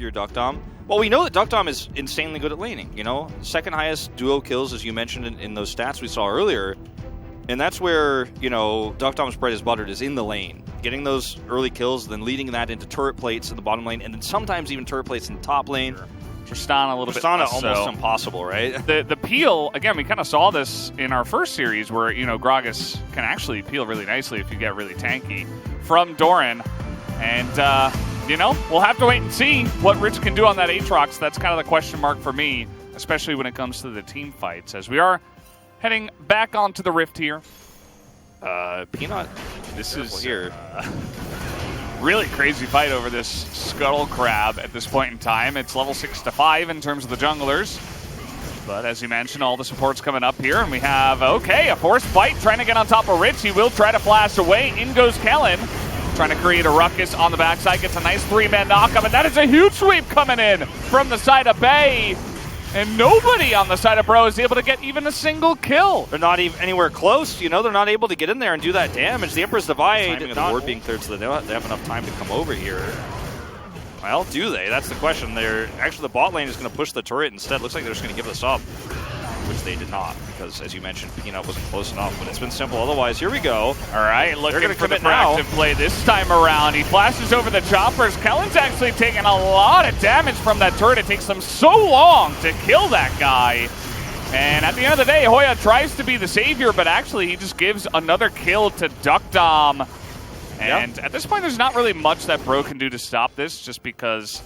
you're Duck Dom? Well, we know that Duck Dom is insanely good at laning, you know? Second highest duo kills, as you mentioned in those stats we saw earlier. And that's where, you know, Duck Dom's bread is buttered, is in the lane. Getting those early kills, then leading that into turret plates in the bottom lane, and then sometimes even turret plates in the top lane. Sure. Tristana a little bit Tristana less almost so. impossible, right? The peel, again, we kind of saw this in our first series where, you know, Gragas can actually peel really nicely if you get really tanky from Doran. And, you know, we'll have to wait and see what Rich can do on that Aatrox. That's kind of the question mark for me, especially when it comes to the team fights, as we are heading back onto the Rift here. Peanut, this is here. Really crazy fight over this Scuttle Crab at this point in time. It's level 6 to 5 in terms of the junglers. But as you mentioned, all the support's coming up here. And we have, okay, a forced fight trying to get on top of Rich. He will try to flash away. In goes Kellen, trying to create a ruckus on the backside. Gets a nice 3-man knockup. And that is a huge sweep coming in from the side of Bay. And nobody on the side of Bro is able to get even a single kill. They're not even anywhere close, you know, they're not able to get in there and do that damage. The Emperor's Divide, the ward being cleared so that they have enough time to come over here. Well, do they? That's the question. Actually, the bot lane is going to push the turret instead. Looks like they're just going to give this up, which they did not, because as you mentioned, Peanut wasn't close enough, but it's been simple otherwise. Here we go. All right, looking for the now. proactive play this time around. He flashes over the choppers. Kellen's actually taking a lot of damage from that turret. It takes them so long to kill that guy. And at the end of the day, Hoya tries to be the savior, but actually he just gives another kill to Duck Dom. And at this point, there's not really much that Bro can do to stop this, just because,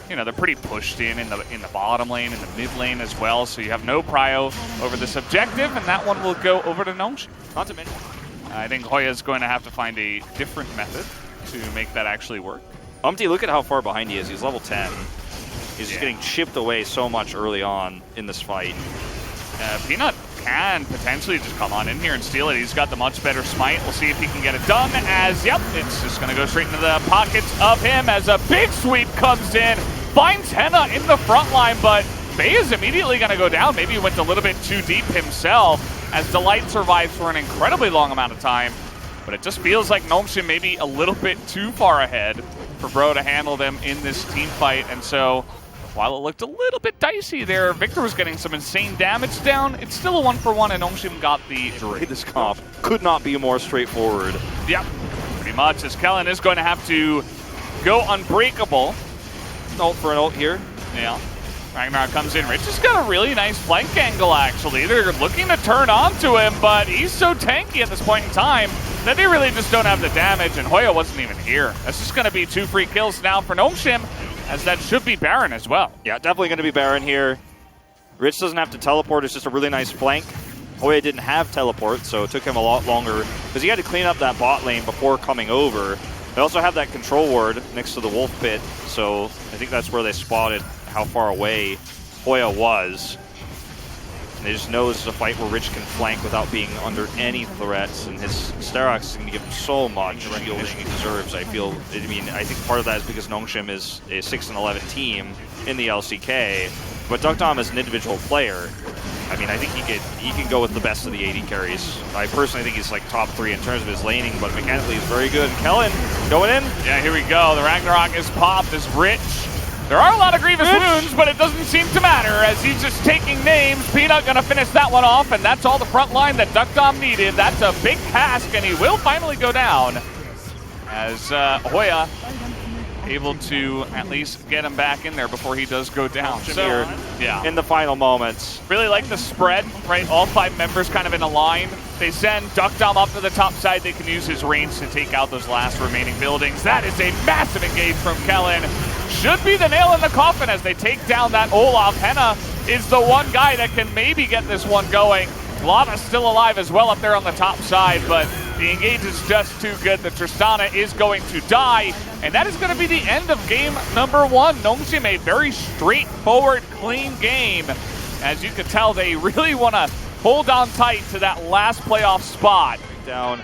you know, they're pretty pushed in the bottom lane, in the mid lane as well. So you have no prio over this objective, and that one will go over to Nongshim. Not to mention, I think Hoya's going to have to find a different method to make that actually work. Umpty, look at how far behind he is. He's level 10. He's just getting chipped away so much early on in this fight. Peanut can potentially just come on in here and steal it. He's got the much better smite. We'll see if he can get it done as, yep, it's just going to go straight into the pockets of him as a big sweep comes in. Finds Henna in the front line, but Bay is immediately going to go down. Maybe he went a little bit too deep himself as Delight survives for an incredibly long amount of time. But it just feels like Nongshim may be a little bit too far ahead for Bro to handle them in this team fight. And so, while it looked a little bit dicey there, Victor was getting some insane damage down. It's still a 1-for-1, and Nongshim got the jury. This comp could not be more straightforward. Yep, pretty much, as Kellen is going to have to go unbreakable. Ult for an ult here. Yeah. Ragnarok comes in. Rich has got a really nice flank angle, actually. They're looking to turn onto him, but he's so tanky at this point in time that they really just don't have the damage, and Hoya wasn't even here. That's just going to be 2 free kills now for Nongshim, as that should be Baron as well. Yeah, definitely going to be Baron here. Rich doesn't have to teleport. It's just a really nice flank. Hoya didn't have teleport, so it took him a lot longer because he had to clean up that bot lane before coming over. They also have that control ward next to the wolf pit, so I think that's where they spotted how far away Hoya was. And they just know this is a fight where Rich can flank without being under any threats, and his Sterox is going to give him so much shielding he deserves, I feel. I mean, I think part of that is because Nongshim is a 6-11 team in the LCK, but Duck Dom is an individual player. I mean, I think he can go with the best of the AD carries. I personally think he's like top 3 in terms of his laning, but mechanically he's very good. Kellen going in. Yeah, here we go. The Ragnarok is popped as Rich. There are a lot of grievous wounds, but it doesn't seem to matter as he's just taking names. Peanut going to finish that one off, and that's all the front line that Duck Dom needed. That's a big task, and he will finally go down as Hoya able to at least get him back in there before he does go down. So, yeah, in the final moments. Really like the spread, right? All 5 members kind of in a line. They send Duck Dom up to the top side. They can use his range to take out those last remaining buildings. That is a massive engage from Kellen. Should be the nail in the coffin as they take down that Olaf. Henna is the one guy that can maybe get this one going. Lava's still alive as well up there on the top side, but the engage is just too good. The Tristana is going to die, and that is going to be the end of game number 1. Nongshim, a very straightforward, clean game. As you can tell, they really want to hold on tight to that last playoff spot. Down.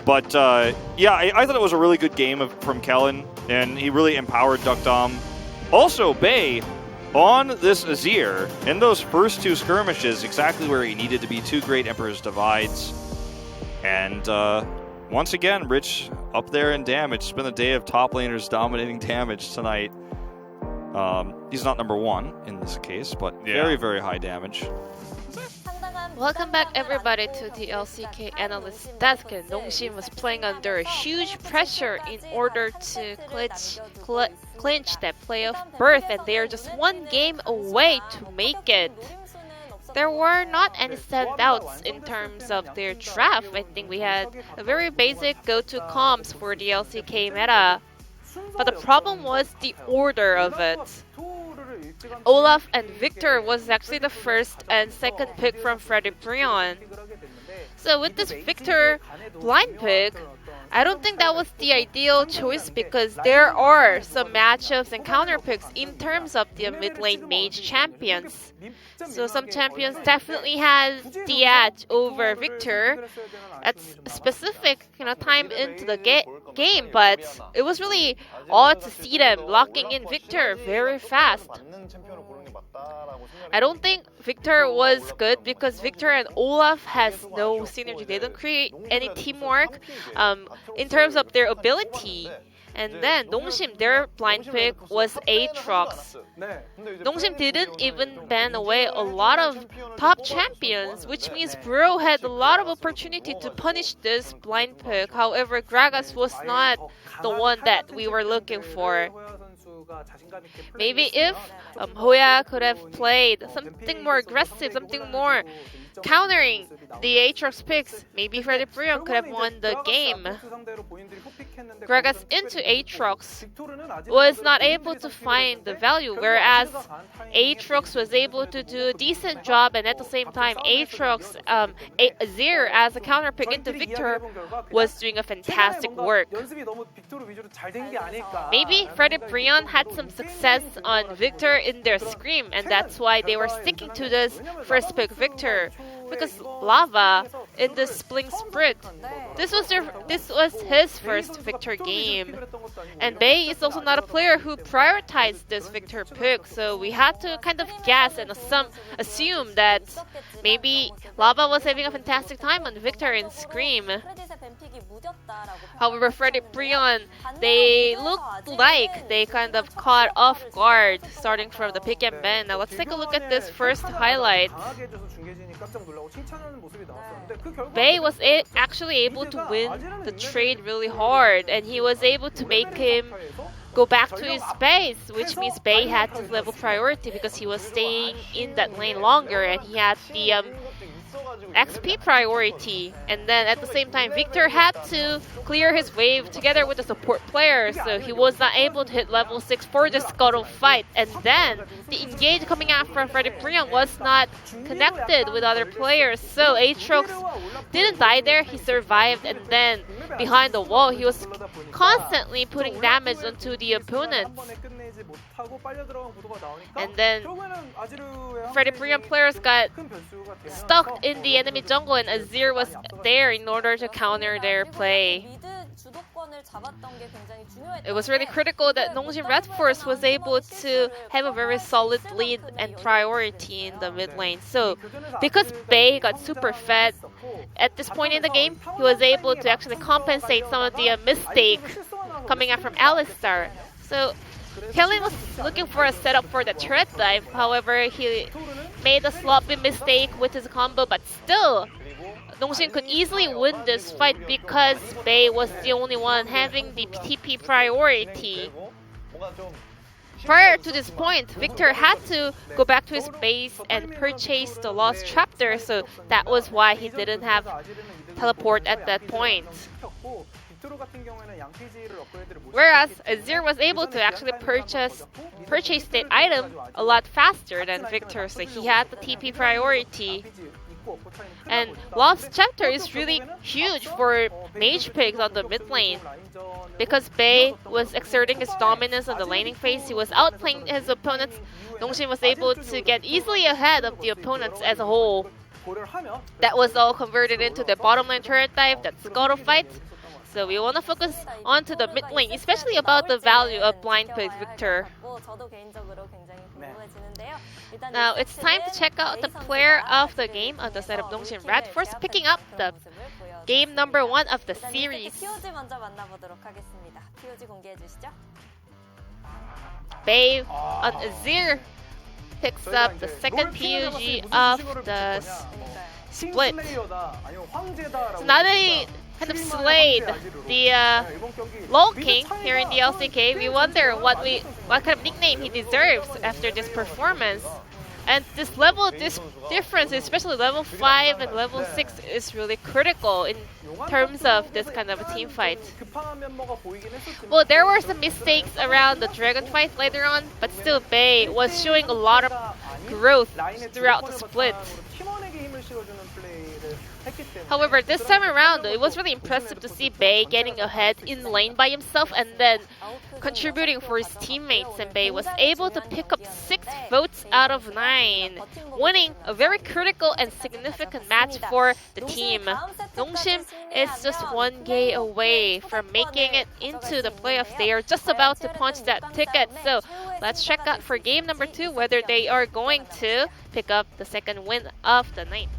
But yeah, I thought it was a really good game from Kellen, and he really empowered Duck Dom. Also, Bay on this Azir, in those first 2 skirmishes, exactly where he needed to be. 2 great Emperor's Divides. And once again, Rich up there in damage. It's been a day of top laners dominating damage tonight. He's not number 1 in this case, but very, very high damage. Welcome back everybody to the LCK analyst desk. Nongshim was playing under huge pressure in order to clinch that playoff berth, and they are just one game away to make it. There were not any standouts in terms of their draft. I think we had a very basic go-to comps for the LCK meta. But the problem was the order of it. Olaf and Victor was actually the first and second pick from Freddy Brion. So with this Victor blind pick, I don't think that was the ideal choice because there are some matchups and counter picks in terms of the mid lane mage champions. So some champions definitely has the edge over Victor at specific time into the game, but it was really odd to see them locking in Victor very fast. I don't think Victor was good because Victor and Olaf has no synergy. They don't create any teamwork in terms of their ability. And then Nongshim, their blind pick was Aatrox. Nongshim didn't even ban away a lot of top champions, which means Bro had a lot of opportunity to punish this blind pick. However, Gragas was not the one that we were looking for. Maybe if Hoya could have played something more aggressive, something more countering the Aatrox picks, maybe Freddy Brion could have won the game. Gragas into Aatrox was not able to find the value, whereas Aatrox was able to do a decent job, and at the same time Aatrox, Azir as a counter pick into Victor was doing a fantastic work. Maybe Freddy Brion had some success on Victor in their Scream, and that's why they were sticking to this first pick Victor. Because Lava in the Spling Sprint, this was his first Victor game, and Bay is also not a player who prioritized this Victor pick, so we had to kind of guess and assume that maybe Lava was having a fantastic time on Victor in Scream. However, Freddy Brion, they looked like they kind of caught off guard starting from the pick and ban. Now let's take a look at this first highlight. Bay was actually able to win the trade really hard, and he was able to make him go back to his base, which means Bay had to level priority because he was staying in that lane longer and he had the XP priority. And then at the same time, Victor had to clear his wave together with the support player, so he was not able to hit level 6 for the Scuttle fight. And then the engage coming out from Freddy Brion was not connected with other players, so Aatrox didn't die there, he survived, and then behind the wall he was constantly putting damage onto the opponents. And then Freddy Brion players got stuck in the enemy jungle, and Azir was there in order to counter their play. It was really critical that Nongshim Red Force was able to have a very solid lead and priority in the mid lane. So because Bay got super fed at this point in the game, he was able to actually compensate some of the mistake coming out from Alistar. So Kellen was looking for a setup for the turret dive, however he made a sloppy mistake with his combo, but still Nongshim could easily win this fight because Bay was the only one having the TP priority. Prior to this point, Victor had to go back to his base and purchase the Lost Chapter, so that was why he didn't have teleport at that point. Whereas Azir was able to actually purchase that item a lot faster than Victor, so he had the TP priority. And Lost Chapter is really huge for mage picks on the mid lane. Because Bay was exerting his dominance on the laning phase, he was outplaying his opponents. Nongshim was able to get easily ahead of the opponents as a whole. That was all converted into the bottom lane turret dive, that Scuttle fight. So we want to focus onto the mid lane, especially about the value of blind pick Victor. Now it's time to check out the player of the game on the side of Nongshim Red Force, picking up the game number 1 of the series. Bay on Azir picks up the second PUG of the split. So now they kind of slayed the Lone King here in the LCK. We wonder what kind of nickname he deserves after this performance. And this difference, especially level 5 and level 6, is really critical in terms of this kind of a team fight. Well, there were some mistakes around the Dragon fight later on, but still Bay was showing a lot of growth throughout the split. However, this time around, it was really impressive to see Bay getting ahead in lane by himself and then contributing for his teammates, and Bay was able to pick up 6 votes out of 9, winning a very critical and significant match for the team. Nongshim is just 1 game away from making it into the playoffs. They are just about to punch that ticket, so let's check out for game number 2 whether they are going to pick up the second win of the night.